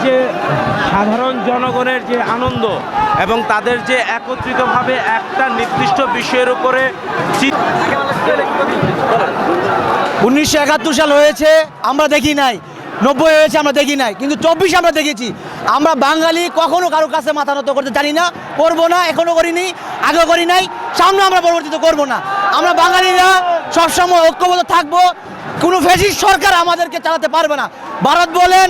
যে সাধারণ জনগণের যে আনন্দ এবং তাদের যে একত্রিতভাবে একটা নির্দিষ্ট বিষয়ের উপরে 1971 সাল হয়েছে আমরা দেখি নাই, 90 হয়েছে আমরা দেখি নাই, কিন্তু 24 আমরা দেখেছি। আমরা বাঙালি কখনো কারো কাছে মাথা নত করতে জানি না, করবো না, এখনো করিনি, আগেও করি নাই, সামনে আমরা পরবর্তীতে করবো না। আমরা বাঙালিরা সবসময় ঐক্যবদ্ধ থাকবো। কোনো ফ্যাসিস্ট সরকার আমাদেরকে চালাতে পারবে না। ভারত বলেন,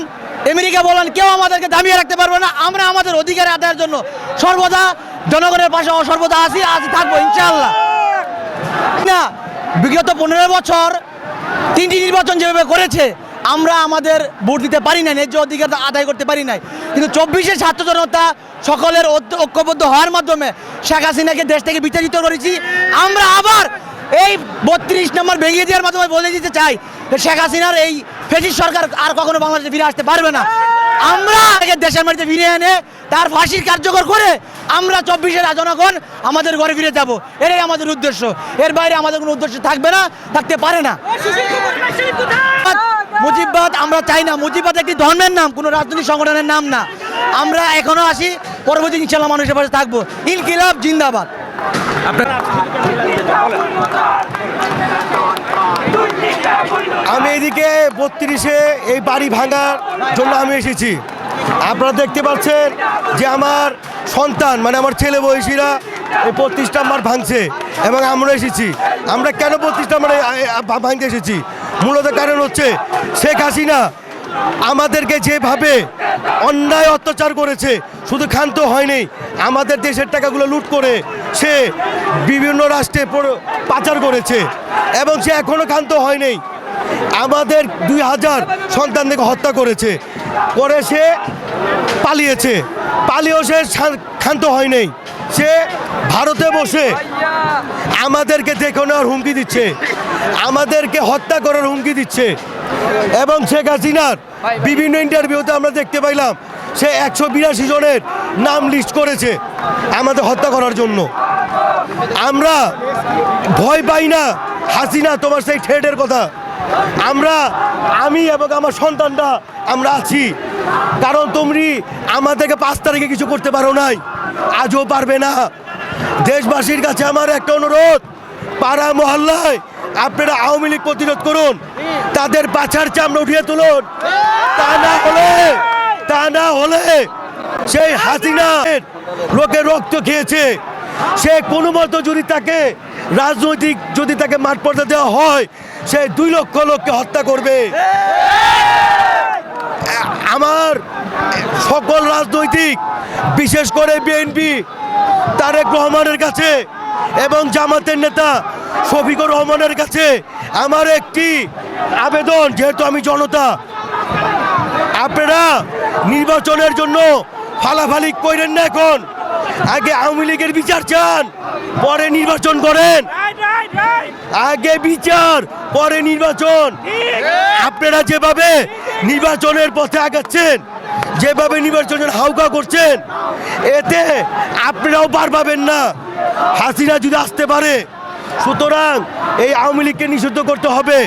আমেরিকা বলেন, কেউ আমাদেরকে দামিয়ে রাখতে পারবে না। আমরা আমাদের অধিকার আদায়ের জন্য সর্বদা জনগণের পাশে সর্বদা আছি থাকবো ইনশাআল্লাহ। না, বিগত 15 বছর 3টি নির্বাচন যেভাবে করেছে আমরা আমাদের ভোট দিতে পারি না, ন্যায্য অধিকার আদায় করতে পারি নাই, কিন্তু 24-এ ছাত্র জনতা সকলের ঐক্যবদ্ধ হওয়ার মাধ্যমে শেখ হাসিনাকে দেশ থেকে বিতাড়িত করেছি। আমরা আবার এই 32 নম্বর ভেঙে দেওয়ার মাধ্যমে বলে দিতে চাই যে শেখ হাসিনার এই ফ্যাসিস্ট সরকার আর কখনো বাংলাদেশে ফিরে আসতে পারবে না। আমরা দেশের মাটিতে ফিরে এনে তার ফাঁসির কার্যকর করে আমরা 24-এর জনগণ আমাদের ঘরে ফিরে যাব, এটাই আমাদের উদ্দেশ্য। এর বাইরে আমাদের কোনো উদ্দেশ্য থাকবে না, থাকতে পারে না। মুজিববাদ আমরা চাই না। মুজিববাদ একটি ধর্মের নাম, কোনো রাজনৈতিক সংগঠনের নাম না। আমরা এখনো আসি, পরবর্তী ইনশাআল্লাহ মানুষের পাশে থাকবো। ইনকিলাব জিন্দাবাদ। আমি এদিকে 32-এ এই বাড়ি ভাঙার জন্য আমি এসেছি। আপনারা দেখতে পাচ্ছেন যে আমার সন্তান মানে আমার ছেলে বয়সীরা এই 32 নম্বর ভাঙছে এবং আমরা এসেছি। আমরা কেন 32 নম্বরে ভাঙতে এসেছি? মূলত কারণ হচ্ছে শেখ হাসিনা আমাদেরকে যেভাবে অন্যায় অত্যাচার করেছে, শুধু ক্ষান্ত হয়নি, আমাদের দেশের টাকাগুলো লুট করে সে বিভিন্ন রাষ্ট্রে পাচার করেছে এবং সে এখনও ক্ষান্ত হয়নি। আমাদের 2000 সন্তানদেরকে হত্যা করেছে, করে সে পালিয়েছে, পালিয়েও সে ক্ষান্ত হয়নি। সে ভারতে বসে আমাদেরকে দেখে নেওয়ার হুমকি দিচ্ছে, আমাদেরকে হত্যা করার হুমকি দিচ্ছে। এবং শেখ হাসিনার বিভিন্ন ইন্টারভিউতে আমরা দেখতে পাইলাম সে 182 জনের নাম লিস্ট করেছে আমাদের হত্যা করার জন্য। আমরা ভয় পাই না হাসিনা তোমার সেই থ্রেটের কথা। আমি এবং আমার সন্তানরা আমরা আছি, কারণ তুমি আমাদেরকে 5 তারিখে কিছু করতে পারো নাই, আজও পারবে না। দেশবাসীর কাছে আমার একটা অনুরোধ, পাড়া মহল্লায় আপনারা আওয়ামী লীগ প্রতিরোধ করুন, তাদের পাছার চামড়া উঠিয়ে তুলুন। তা না হলে সেই হাসিনা লোকের রক্ত খেয়েছে, সে কোনো মতো যদি তাকে রাজনৈতিক যদি তাকে মাঠ পর্দা দেওয়া হয়, সে 2 লক্ষ লোককে হত্যা করবে। আমার সকল রাজনৈতিক, বিশেষ করে বিএনপি তারেক রহমানের কাছে এবং জামাতের নেতা শফিকুর রহমানের কাছে আমার একটি আবেদন, যেহেতু আমি জনতা, আপনারা নির্বাচনের জন্য ফালাফালি করেন না। এখন আগে আওয়ামী লীগের বিচার চান, পরে নির্বাচন করেন। আগে বিচার, পরে নির্বাচন। আপনারা যেভাবে নির্বাচনের পথে আগাচ্ছেন, যেভাবে নির্বাচনের হাউকা করছেন, এতে আপনারাও পার পাবেন না। হাসিনা যদি আসতে পারে, সুতরাং এই আওয়ামী লীগকে নিষিদ্ধ করতে হবে।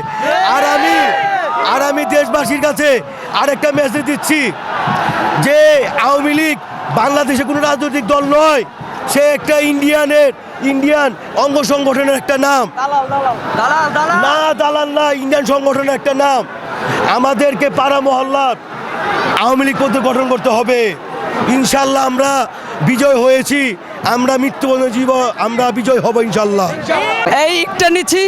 আর আমি দেশবাসীর কাছে আরেকটা মেসেজ দিচ্ছি যে আওয়ামী লীগ বাংলাদেশে কোনো রাজনৈতিক দল নয়, সে একটা ইন্ডিয়ান অঙ্গ সংগঠনের একটা নাম। না দালাল না, ইন্ডিয়ান সংগঠনের একটা নাম। আমাদেরকে পাড়া মহল্লার আওয়ামী লীগ পদ্ধতি গঠন করতে হবে। ইনশাল্লাহ আমরা বিজয় হয়েছি, আমরা মৃত্যুবরণ জীব, আমরা বিজয় হব ইনশাল্লাহ। এইটা নিচ্ছি,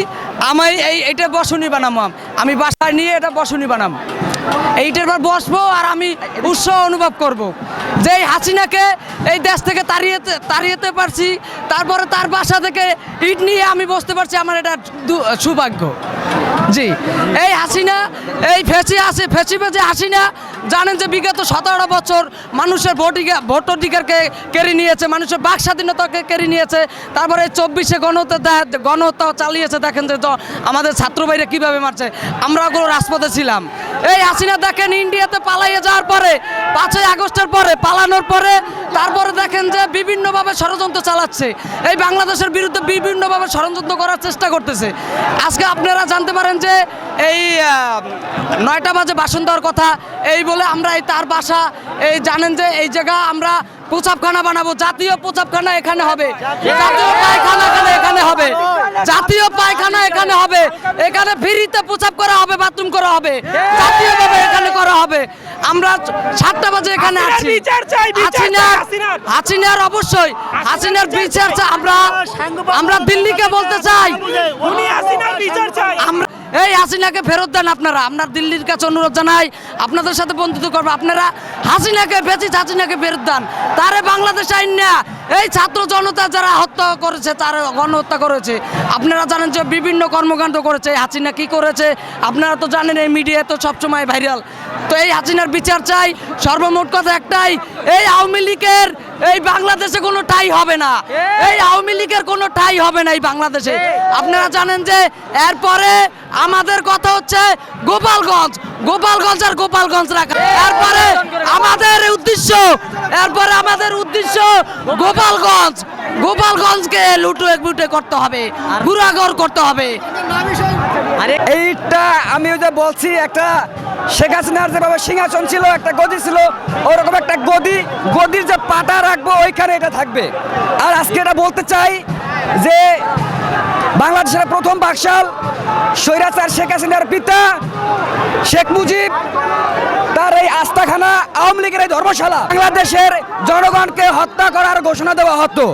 এইটা বসুনি বানাবো, আমি বাসায় নিয়ে এটা বসুনি বানাবো, এইটার পর বসবো আর আমি উৎসাহ অনুভব করব যে এই হাসিনাকে এই দেশ থেকে তাড়িয়েতে পারছি, তারপরে তার বাসা থেকে ইট নিয়ে আমি বসতে পারছি, আমার এটা সৌভাগ্য। জি, এই হাসিনা, এই ফেঁচি হাসিনা জানেন যে বিগত 17 বছর মানুষের ভোটাধিকারকে কেড়ে নিয়েছে, মানুষের বাক স্বাধীনতাকে কেড়ে নিয়েছে। তারপরে 24-এ গণহত্যা চালিয়েছে। দেখেন যে আমাদের ছাত্র ভাইরা কীভাবে মারছে, আমরা ওগুলো রাজপথে ছিলাম। এই হাসিনা দেখেন ইন্ডিয়াতে পালাইয়ে যাওয়ার পরে 5ই আগস্টের পরে পালানোর পরে তারপরে দেখেন যে বিভিন্নভাবে ষড়যন্ত্র চালাচ্ছে, এই বাংলাদেশের বিরুদ্ধে বিভিন্নভাবে ষড়যন্ত্র করার চেষ্টা করতেছে। আজকে আপনারা জানতে পারেন যে এই 9টা বাজে বাসন দেওয়ার কথা, এই বলে আমরা এই তার বাসা, এই জানেন যে এই জায়গা আমরা প্রসাবখানা বানাবো, জাতীয় প্রসাবখানা এখানে হবে, জাতীয় পায়খানা এখানে হবে, জাতীয় পায়খানা এখানে হবে, এখানে ফ্রিতে প্রসাব করা হবে, বাথরুম করা হবে, জাতীয়ভাবে এখানে করা হবে। আমরা 7টা বাজে এখানে আছি। হাসিনার অবশ্যই হাসিনার বিচার চাই। আমরা দিল্লিকে বলতে চাই, আমরা এই হাসিনাকে ফেরত দেন। আপনার দিল্লির কাছে অনুরোধ জানাই, আপনাদের সাথে বন্ধুত্ব করবো, আপনারা হাসিনাকে ফেরত দেন। তারে বাংলাদেশ আইন না, এই ছাত্র জনতা যারা হত্যা করেছে, তার গণহত্যা করেছে, আপনারা জানেন যে বিভিন্ন কর্মকাণ্ড করেছে। হাসিনা কি করেছে আপনারা তো জানেন, এই মিডিয়া তো সবসময় ভাইরাল। তো এই হাসিনার বিচার চাই। সর্বমোট কথা একটাই, এই আওয়ামী লীগের এই বাংলাদেশে কোনো ঠাঁই হবে না, এই আওয়ামী লীগের কোনো ঠাঁই হবে না এই বাংলাদেশে। আপনারা জানেন যে এরপরে আমাদের কথা হচ্ছে গোপালগঞ্জ রাখা। এরপরে আমাদের উদ্দেশ্য গোপালগঞ্জকে লুটে করতে হবে, গুড়াগর করতে হবে। এইটা আমি ওই যে বলছি, একটা শেখ হাসিনার যেভাবে সিংহাসন ছিল, একটা গদি ছিল, ওরকম একটা গদির যে পাটা রাখবো ওইখানে এটা থাকবে। আর আজকে এটা বলতে চাই যে বাংলাদেশের প্রথম বাকশাল স্বৈরাচার শেখ হাসিনার পিতা শেখ মুজিব, তার এই আস্তাখানা আওয়ামী লীগের এই ধর্মশালা, বাংলাদেশের জনগণকে হত্যা করার ঘোষণা দেওয়া হতো,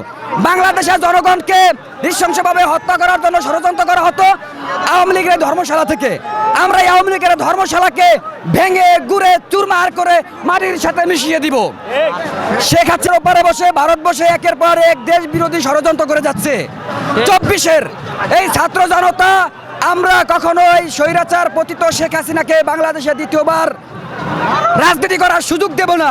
বাংলাদেশের জনগণকে নৃশংসভাবে হত্যা করার জন্য ষড়যন্ত্র করা হতো আওয়ামী লীগের ধর্মশালা থেকে। আমরা এই আওয়ামী লীগের ধর্মশালাকে ভেঙে গুড়ে চুরমার করে মাটির সাথে মিশিয়ে দিব। শেখ হাসিনার উপরে বসে ভারতবর্ষে একের পর এক দেশ বিরোধী ষড়যন্ত্র করে যাচ্ছে। 24-এর এই ছাত্র জনতা আমরা কখনোই স্বৈরাচার পতিত শেখ হাসিনাকে বাংলাদেশে দ্বিতীয়বার রাজনীতি করার সুযোগ দেব না।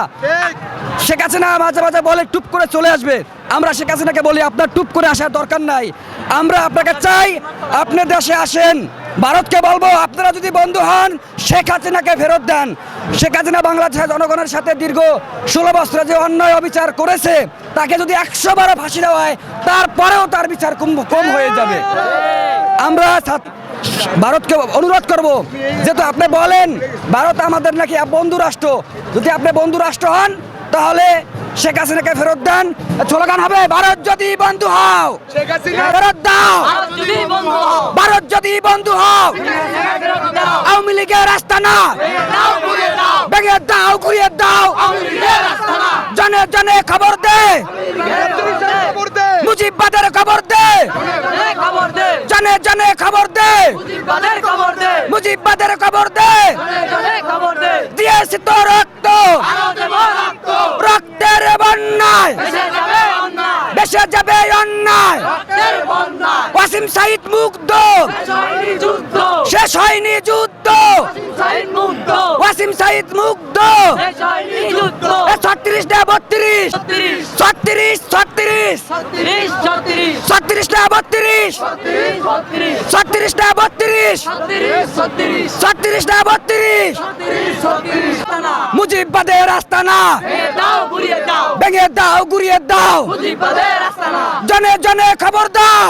শেখ হাসিনা মাঝে মাঝে বলে টুপ করে চলে আসবে, আমরা শেখ হাসিনাকে বলি আপনার টুপ করে আসার দরকার নাই, আমরা আপনাকে চাই আপনি দেশে আসেন। ভারতকে বলবো আপনারা যদি বন্ধু হন শেখ হাসিনাকে ফেরত দেন। শেখ হাসিনা বাংলাদেশের জনগণের সাথে দীর্ঘ 16 বছরে যে অন্যায় অবিচার করেছে, তাকে যদি 100 বারও ফাঁসি দেওয়া হয় তারপরেও তার বিচার কম হয়ে যাবে। আমরা ভারতকে অনুরোধ করব, যেহেতু আপনি বলেন ভারত আমাদের নাকি বন্ধু রাষ্ট্র, যদি আপনি বন্ধু রাষ্ট্র হন তাহলে শেখ হাসিনাকে ফেরত দেন। স্লোগান হবে ভারত যদি বন্ধু হও ফেরত দাও, ভারত যদি বন্ধু হও আওয়ামী লীগের রাস্তা না ভেঙে দাও, ঘুরিয়ে দাও, জনে জনে খবর দে, মুজিববাদের খবর দে, জনে জনে খবর দে, মুজিববাদের খবর দে, দিয়েছি তো রক্ত, রক্তের বন্যায় বেসে যাবে অন্যায়, ওয়াসিম সাইদ মুগ্ধ, শেষ হয়নি যুদ্ধ, ওয়াসিম সাইদ মুগ্ধ, 36 না 32, 36 36 36 না 32, 36 না 32, 36 না 32, মুজিববাদের আস্তানা ভেঙে দাও, ঘুরিয়ে দাও, জনে জনে খবর দাও,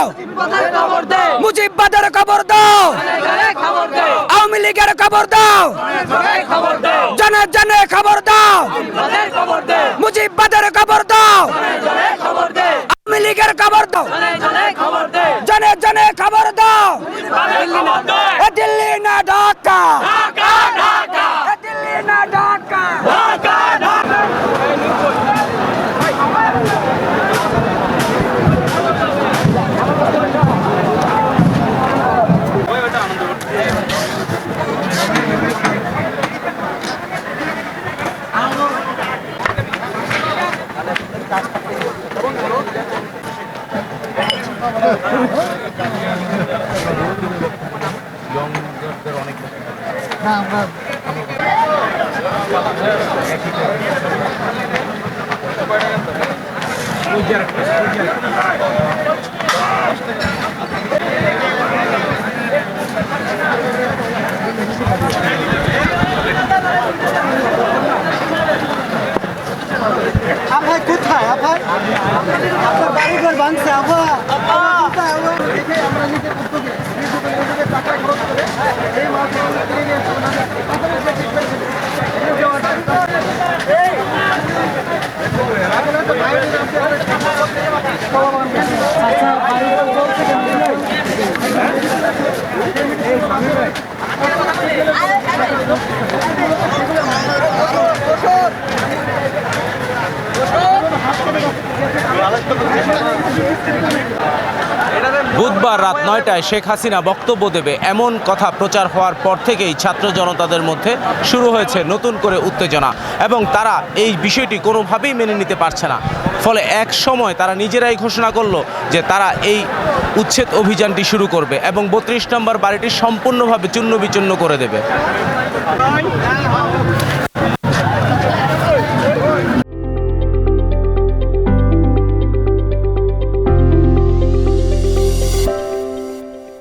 মুজিববাদের খবর দাও, আওয়ামী লীগের খবর দাও, জনে জনে খবর দাও, মুজিববাদের খবর দাও, আওয়ামী লীগের খবর দাও, জনে জনে খবর দাও। দিল্লি না ঢাকা, দিল্লি না ঢাকা। বুধবার রাত 9টায় শেখ হাসিনা বক্তব্য দেবে এমন কথা প্রচার হওয়ার পর থেকেই ছাত্র জনতাদের মধ্যে শুরু হয়েছে নতুন করে উত্তেজনা এবং তারা এই বিষয়টি কোনোভাবেই মেনে নিতে পারছে না। ফলে এক সময় তারা নিজেরাই ঘোষণা করলো যে তারা এই উচ্ছেদ অভিযানটি শুরু করবে এবং 32 নম্বর বাড়িটি সম্পূর্ণভাবে চূর্ণ বিচূর্ণ করে দেবে।